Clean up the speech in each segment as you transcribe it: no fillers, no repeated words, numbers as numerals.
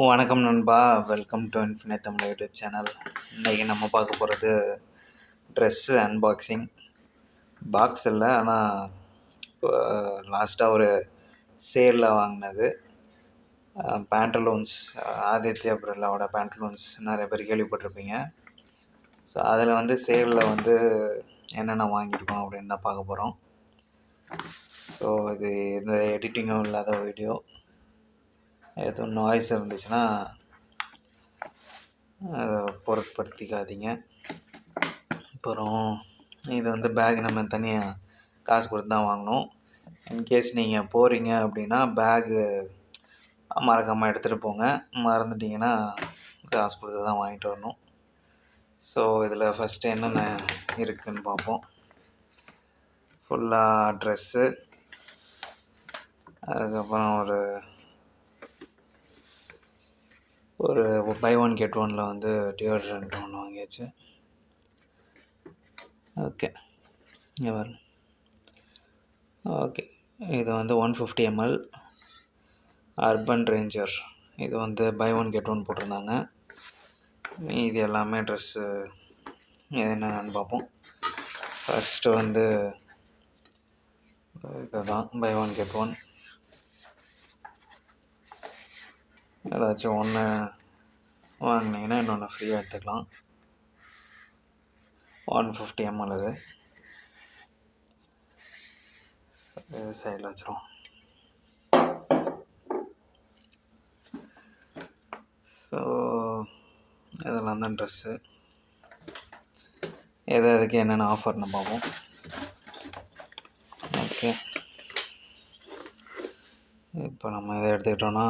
வணக்கம் நண்பா. Welcome to infinite Tamil YouTube channel. இன்றைக்கி நம்ம பார்க்க போகிறது ட்ரெஸ்ஸு அன்பாக்சிங். பாக்ஸ் இல்லை, ஆனால் இப்போ லாஸ்ட்டாக ஒரு சேலில் வாங்கினது பேண்டலூன்ஸ். ஆதித்யா பிர்லாவோட பேண்டலூன்ஸ் நிறைய பேர் கேள்விப்பட்டிருப்பீங்க. ஸோ அதில் வந்து சேலில் வந்து என்னென்ன வாங்கியிருக்கோம் அப்படின்னு தான் பார்க்க போகிறோம். ஸோ இது இந்த எடிட்டிங்கும் இல்லாத வீடியோ. எதுவும் நாய்ஸ் இருந்துச்சுன்னா அதை பொருட்படுத்திக்காதீங்க. அப்புறம் இது வந்து பேக் நம்ம தனியாக காசு கொடுத்து தான் வாங்கணும். இன்கேஸ் நீங்கள் போகிறீங்க அப்படின்னா பேகு மறக்காமல் எடுத்துகிட்டு போங்க. மறந்துட்டிங்கன்னா காசு கொடுத்து தான் வாங்கிட்டு வரணும். ஸோ இதில் ஃபஸ்ட்டு என்னென்ன இருக்குதுன்னு பார்ப்போம். ஃபுல்லாக ட்ரெஸ்ஸு, அதுக்கப்புறம் ஒரு பை ஒன் கெட் ஒனில் வந்து டியோட்ரண்ட் ஒன்று வாங்கியாச்சு. ஓகே, இங்கே வரும். ஓகே, இது வந்து 150 ml அர்பன் ரேஞ்சர். இது வந்து பை ஒன் கெட் ஒன் போட்டிருந்தாங்க. இது எல்லாமே ட்ரெஸ்ஸு என்னென்னு பார்ப்போம். ஃபஸ்ட்டு வந்து இதுதான் பை ஒன் கெட் ஒன். ஏதாச்சும் ஒன்று வாங்கினீங்கன்னா இன்னொன்று ஃப்ரீயாக எடுத்துக்கலாம். 150 ml இது சைடில் வச்சிரும். ஸோ இதெல்லாம் தான் ட்ரெஸ்ஸு. எதுக்கு என்னென்ன ஆஃபர்னு பார்ப்போம். ஓகே, இப்போ நம்ம இதை எடுத்துக்கிட்டோன்னா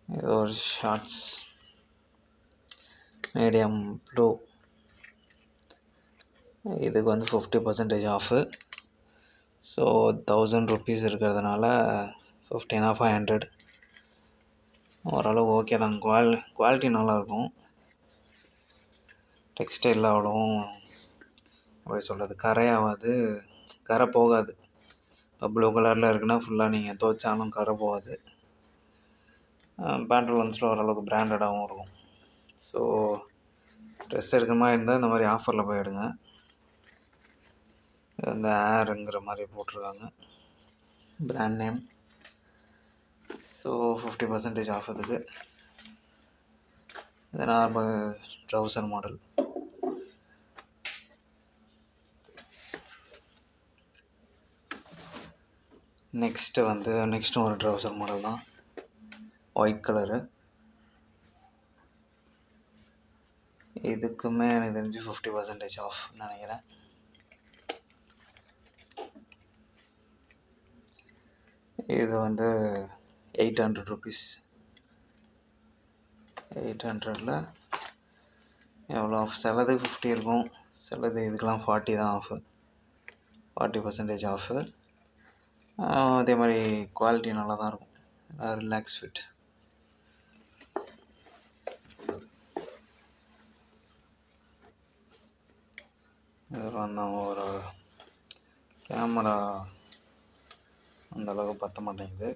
இது ஒரு ஷார்ட்ஸ் மீடியம் ப்ளூ. இதுக்கு வந்து 50% ஆஃபு. ஸோ 1000 rupees இருக்கிறதுனால 1500. ஓரளவு ஓகே தான். குவாலிட்டி நல்லாயிருக்கும். டெக்ஸ்டைலில் அவ்வளோவும் அப்படி சொல்கிறது கரையாகாது, கரை போகாது. இப்போ ப்ளூ கலரில் இருக்குன்னா ஃபுல்லாக நீங்கள் துவைச்சாலும் கரை போகாது. பேண்டலூன்ஸில் ஓரளவுக்கு பிராண்டடாகவும் இருக்கும். ஸோ ட்ரெஸ் எடுக்கிற மாதிரி இருந்தால் இந்த மாதிரி ஆஃபரில் போய் எடுங்க. இந்த ஏருங்கிற மாதிரி போட்டிருக்காங்க பிராண்ட் நேம். So 50% of. இதுக்கு இது நார்மல் ட்ரௌசர் மாடல். நெக்ஸ்ட்டு ஒரு ட்ரௌசர் மாடல் தான், ஒயிட் கலரு. இதுக்குமே எனக்கு தெரிஞ்சு 50% ஆஃப் நினைக்கிறேன். இது வந்து 800 rupees. 800ல் எவ்வளோ ஆஃப்? சிலது 50 இருக்கும், சிலது இதுக்கெலாம் 40 தான் ஆஃபு. 40% ஆஃபு. அதே மாதிரி குவாலிட்டி நல்லா தான் இருக்கும். Relax fit. இதெல்லாம் தான் ஒரு கேமரா அந்தளவுக்கு பற்ற மாட்டேங்குது.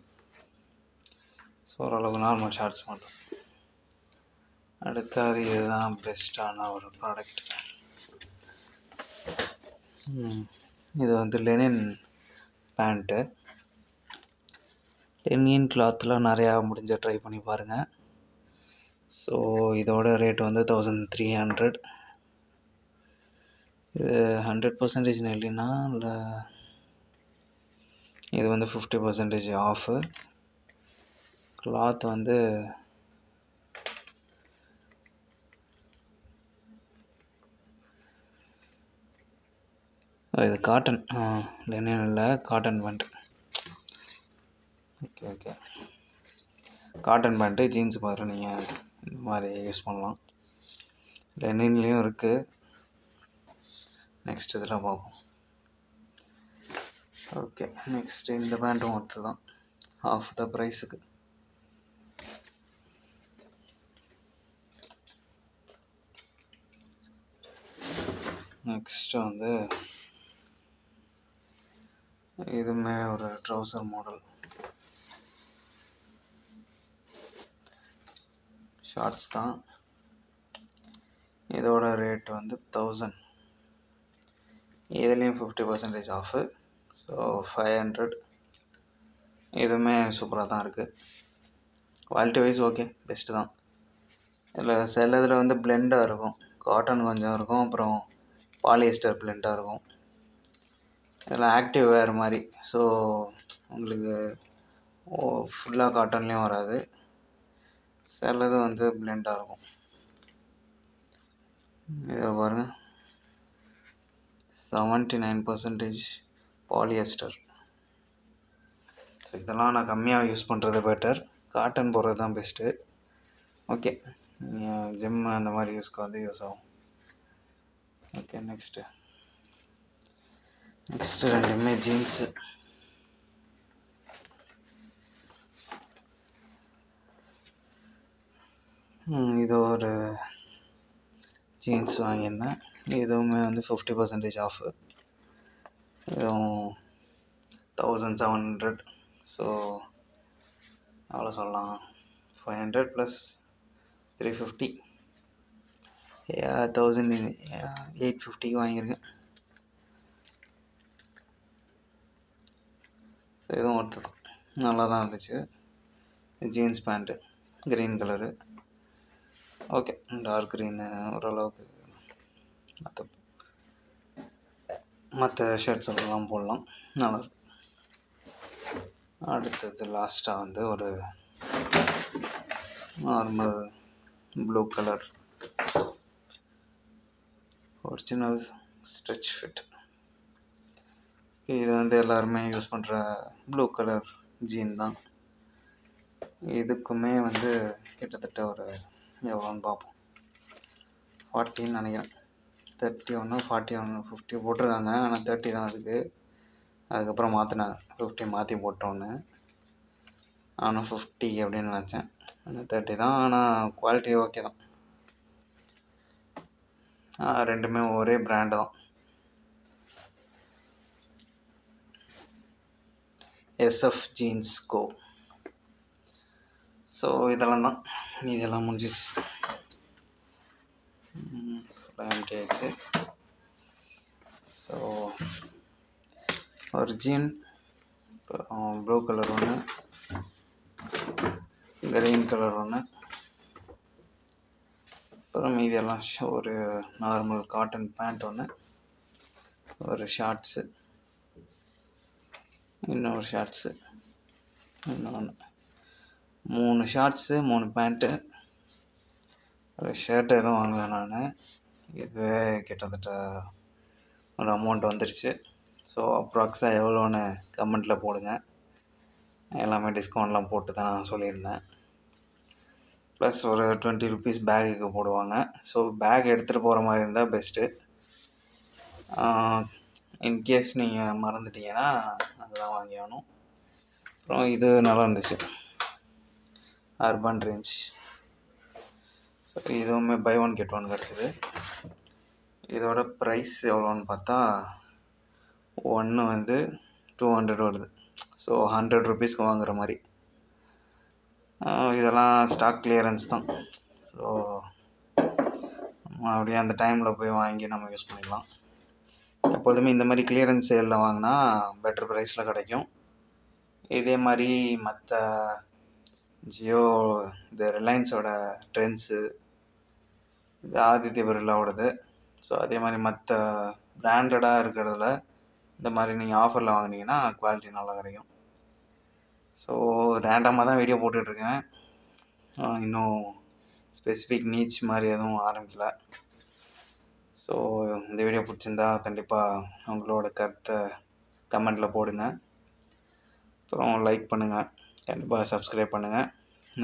ஸோ ஓரளவுக்கு நார்மல் ஷார்ட்ஸ் மட்டும். அடுத்தது இதுதான் பெஸ்ட்டான ஒரு ப்ராடக்ட். இது வந்து லெனின் பேண்ட்டு. லெனின் கிளாத்தில் நிறையா முடிஞ்ச ட்ரை பண்ணி பாருங்கள். ஸோ இதோட ரேட் வந்து 1300. இது 100% நெல்லினா இல்லை, இது வந்து 50% ஆஃபு. கிளாத் வந்து இது காட்டன். லெனின் இல்லை, cotton pant. Okay, cotton pant jeans மாதிரி நீங்கள் இந்த மாதிரி யூஸ் பண்ணலாம். லெனின்லேயும் இருக்குது. நெக்ஸ்ட் இதில் பார்ப்போம். ஓகே, நெக்ஸ்ட்டு இந்த பேண்ட்டும் ஒர்த்து தான், ஆஃப் த ப்ரைஸுக்கு. நெக்ஸ்ட்டு வந்து இதுவுமே ஒரு ட்ரௌசர் மாடல். ஷார்ட்ஸ் தான். இதோட ரேட் வந்து 1000. இதுலேயும் 50% ஆஃபு. ஸோ 500. இதுவுமே சூப்பராக தான் இருக்குது. குவாலிட்டி வைஸ் ஓகே, பெஸ்ட்டு தான். இதில் சில இதில் வந்து பிளெண்டாக இருக்கும். காட்டன் கொஞ்சம் இருக்கும், அப்புறம் பாலியஸ்டர் பிளெண்டாக இருக்கும். இதில் ஆக்டிவ் வேறு மாதிரி. ஸோ உங்களுக்கு ஃபுல்லாக காட்டன்லேயும் வராது, சிலது வந்து பிளெண்டாக இருக்கும். இதில் பாருங்கள், 79% பாலியஸ்டர். ஸோ இதெல்லாம் நான் கம்மியாக யூஸ் பண்ணுறது பெட்டர். காட்டன் போடுறது தான் பெஸ்ட்டு. ஓகே, ஜிம் அந்த மாதிரி யூஸ்க்கு வந்து யூஸ் ஆகும். ஓகே, நெக்ஸ்ட்டு ரெண்டுமே ஜீன்ஸு. இது ஒரு ஜீன்ஸ் வாங்கியிருந்தேன். இதுவுமே வந்து 50% ஆஃபு. இதுவும் 1700. ஸோ அவ்வளோ சொல்லலாம், 500 + 350, 1850க்கு வாங்கியிருக்கேன். ஸோ இதுவும் ஒருத்தர் தான், நல்லா தான் இருந்துச்சு. Jeans pant green colour. Okay, dark green ஓரளவுக்கு மற்ற ஷர்ட்ஸ் எல்லாம் போடலாம், நல்லாயிருக்கும். அடுத்தது லாஸ்ட்டாக வந்து ஒரு normal blue colour original stretch fit. இது வந்து எல்லாருமே யூஸ் பண்ணுற ப்ளூ கலர் ஜீன் தான். இதுக்குமே வந்து கிட்டத்தட்ட ஒரு எவ்வளோன்னு பார்ப்போம், 40ன்னு நினைக்கிறேன். 31, 41, 50 போட்டிருக்காங்க. ஆனால் 30 தான் அதுக்கு. அதுக்கப்புறம் மாற்றினாங்க, 50 மாற்றி போட்டோன்னு. ஆனால் 50 அப்படின்னு நினச்சேன், ஆனால் 30 தான். ஆனால் குவாலிட்டி ஓகே தான். ரெண்டுமே ஒரே பிராண்டு தான், SF ஜீன்ஸ் கோ. ஸோ இதெல்லாம் தான், இதெல்லாம் முடிஞ்சிச்சு. எம்டி ஆயிடுச்சு. ஸோ ஒரு ஜீன், அப்புறம் ப்ளூ கலர் ஒன்று, க்ரீன் கலர் ஒன்று, அப்புறம் மீதியெல்லாம் ஒரு நார்மல் காட்டன் பேண்ட் ஒன்று, ஒரு ஷார்ட்ஸு, இன்னொரு ஷார்ட்ஸு, இன்னொன்று, 3 ஷார்ட்ஸு, 3 பேண்ட்டு, ஒரு ஷர்ட் எதுவும் வாங்குவேன் நான். இதுவே கிட்டத்தட்ட ஒரு அமௌண்ட் வந்துடுச்சு. ஸோ அப்ராக்ஸாக எவ்வளோன்னு கமெண்ட்டில் போடுங்க. எல்லாமே டிஸ்கவுண்ட்லாம் போட்டு தான் நான் சொல்லியிருந்தேன். ப்ளஸ் ஒரு 20 ருபீஸ் பேக்குக்கு போடுவாங்க. ஸோ பேக் எடுத்துகிட்டு போகிற மாதிரி இருந்தால் பெஸ்ட்டு. இன்கேஸ் நீங்கள் மறந்துட்டீங்கன்னா அதெல்லாம் வாங்கி ஆகணும். அப்புறம் இது நல்லா இருந்துச்சு, அர்பன் ரேஞ்ச். ஸோ இதுவுமே பை 1 get 1 கிடச்சிது. இதோட ப்ரைஸ் எவ்வளோன்னு பார்த்தா ஒன்று வந்து 200 வருது. ஸோ 100 ருபீஸ்க்கு வாங்குகிற மாதிரி. இதெல்லாம் ஸ்டாக் கிளியரன்ஸ் தான். ஸோ அப்படியே அந்த டைமில் போய் வாங்கி நம்ம யூஸ் பண்ணிக்கலாம். எப்பொழுதுமே இந்த மாதிரி கிளியரன்ஸ் சேலில் வாங்கினா பெட்டர் ப்ரைஸில் கிடைக்கும். இதே மாதிரி மற்ற ஜியோ, இந்த ரிலையன்ஸோட ட்ரெண்ட்ஸு, இது ஆதித்ய பிர்லாவோடது. ஸோ அதே மாதிரி மற்ற பிராண்டடாக இருக்கிறதுல இந்த மாதிரி நீங்கள் ஆஃபரில் வாங்கினீங்கன்னா குவாலிட்டி நல்லா கிடைக்கும். ஸோ ரேண்டமாக தான் வீடியோ போட்டுட்ருக்கேன், இன்னும் ஸ்பெசிஃபிக் நீச் மாதிரி எதுவும் ஆரம்பிக்கல. ஸோ இந்த வீடியோ பிடிச்சிருந்தா கண்டிப்பாக உங்களோட கருத்தை கமெண்டில் போடுங்க. அப்புறம் லைக் பண்ணுங்கள், கண்டிப்பாக சப்ஸ்கிரைப் பண்ணுங்கள்.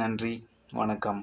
நன்றி, வணக்கம்.